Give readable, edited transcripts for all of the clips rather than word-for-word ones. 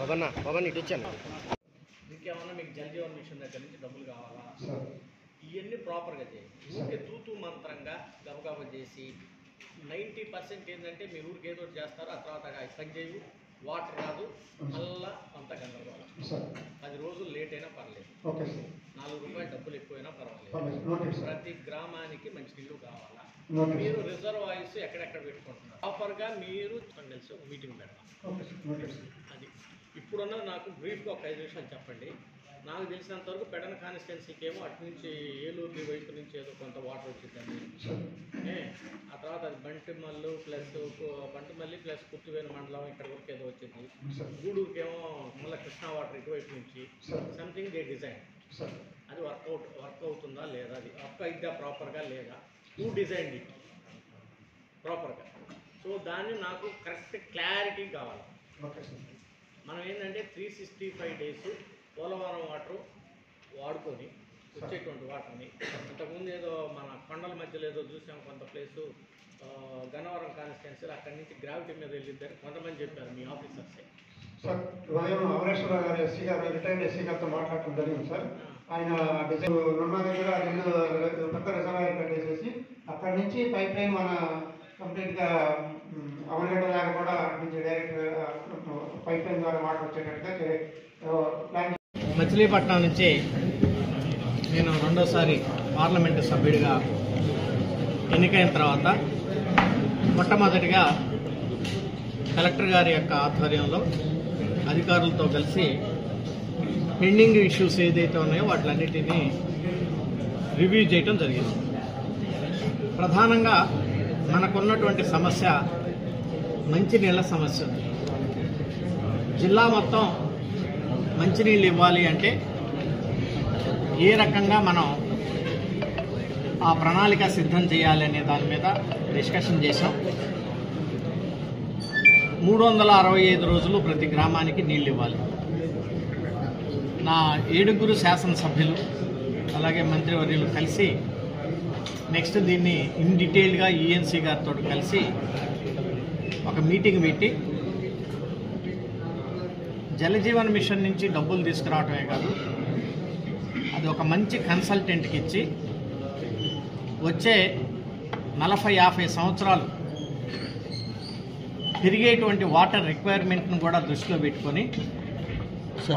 పవన్ ఇటు వచ్చాను. ఇంకేమన్నా మీకు జల్ జీవన్ మిషన్ దగ్గర నుంచి డబ్బులు కావాలా? ఇవన్నీ ప్రాపర్గా చేయండి. ఊరికే తూతూ మంత్రంగా గబగబా చేసి 90% ఏంటంటే మీరు ఊరికి ఏదో చేస్తారు, ఆ తర్వాత పని చేయవు, వాటర్ రాదు, మళ్ళా అంత గందరగోళం. 10 రోజులు లేట్ అయినా పర్లేదు, 4 రూపాయలు డబ్బులు ఎక్కువైనా పర్వాలేదు. ప్రతి గ్రామానికి మంచినీళ్ళు కావాలా? మీరు రిజర్వాయర్స్ ఎక్కడెక్కడ పెట్టుకుంటున్నారు ప్రాపర్గా మీరు కలిసి మీటింగ్ పెడతాం. అది ఇప్పుడున్న నాకు బ్రీఫ్గా ఒక 5 నిమిషాలు చెప్పండి. నాకు తెలిసినంత వరకు పెడన కాన్స్టిట్యున్సీకి ఏమో అటు నుంచి ఏలూరు వైపు నుంచి ఏదో కొంత వాటర్ వచ్చిందండి. ఆ తర్వాత అది బంటిమల్లి ప్లస్ కుర్తివేలు మండలం ఇక్కడ వరకు ఏదో వచ్చింది. గూడూరుకి ఏమో మళ్ళీ కృష్ణా వాటర్ ఇటువైపు నుంచి సంథింగ్ దే డిజైన్. అది వర్క్ అవుతుందా లేదా, అది వర్క్ అయిద్దా ప్రాపర్గా లేదా, హూ డిజైన్ ఇట్ ప్రాపర్గా. సో దాన్ని నాకు కరెక్ట్ క్లారిటీ కావాలి. మనం ఏంటంటే 365 డేస్ పోలవరం వాటర్ వాడుకొని వచ్చేటువంటి వాటర్ని, అంతకుముందు ఏదో మన కొండల మధ్యలో ఏదో చూసాం కొంత ప్లేసు గన్నవరం కాన్స్టిట్యున్సీ, అక్కడి నుంచి గ్రావిటీ మీద వెళ్ళిద్దని కొంతమంది చెప్పారు మీ ఆఫీసర్సే. సార్ ఉదయం అమరేశ్వరరావు గారు ఎస్సీ గారు రిటైర్డ్ ఎస్సీ గారితో మాట్లాడటం జరిగింది సార్. ఆయన డిజైన్ ఉన్న దగ్గర 2 పెద్ద రిజర్వాయర్ కట్టేసేసి అక్కడి నుంచి పైప్ లైన్ మన కంప్లీట్గా అమరగడ్డ దాకా కూడా నుంచి డైరెక్ట్ పైప్ లైన్ ద్వారా వాటర్ వచ్చేటట్టుగా ప్లాన్. మచిలీపట్నం నుంచి నేను 2వ పార్లమెంటు సభ్యుడిగా ఎన్నికైన తర్వాత మొట్టమొదటిగా కలెక్టర్ గారి యొక్క ఆధ్వర్యంలో అధికారులతో కలిసి పెండింగ్ ఇష్యూస్ ఏదైతే ఉన్నాయో వాటిలన్నిటినీ రివ్యూ చేయటం జరిగింది. ప్రధానంగా మనకున్నటువంటి సమస్య మంచినీళ్ళ సమస్య. జిల్లా మొత్తం మంచినీళ్ళు ఇవ్వాలి అంటే ఏ రకంగా మనం ఆ ప్రణాళిక సిద్ధం చేయాలి అనే దాని మీద డిస్కషన్ చేసాం. 365 రోజులు ప్రతి గ్రామానికి నీళ్ళు ఇవ్వాలి. నా 7 శాసనసభ్యులు అలాగే మంత్రివర్యులు కలిసి నెక్స్ట్ దీన్ని ఇన్ డీటెయిల్గా ఈఎన్సీ గారితో కలిసి ఒక మీటింగ్ పెట్టి జలజీవన్ మిషన్ నుంచి డబ్బులు తీసుకురావటమే కాదు, అది ఒక మంచి కన్సల్టెంట్కి ఇచ్చి వచ్చే 40-50 సంవత్సరాలు పెరిగేటువంటి వాటర్ రిక్వైర్మెంట్ను కూడా దృష్టిలో పెట్టుకొని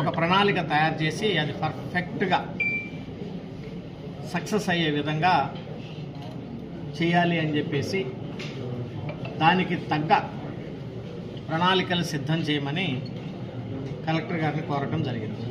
ఒక ప్రణాళిక తయారు చేసి అది పర్ఫెక్ట్గా సక్సెస్ అయ్యే విధంగా చేయాలి అని చెప్పేసి దానికి తగ్గ ప్రణాళికలు సిద్ధం చేయమని కలెక్టర్ గారిని కోరటం జరిగింది.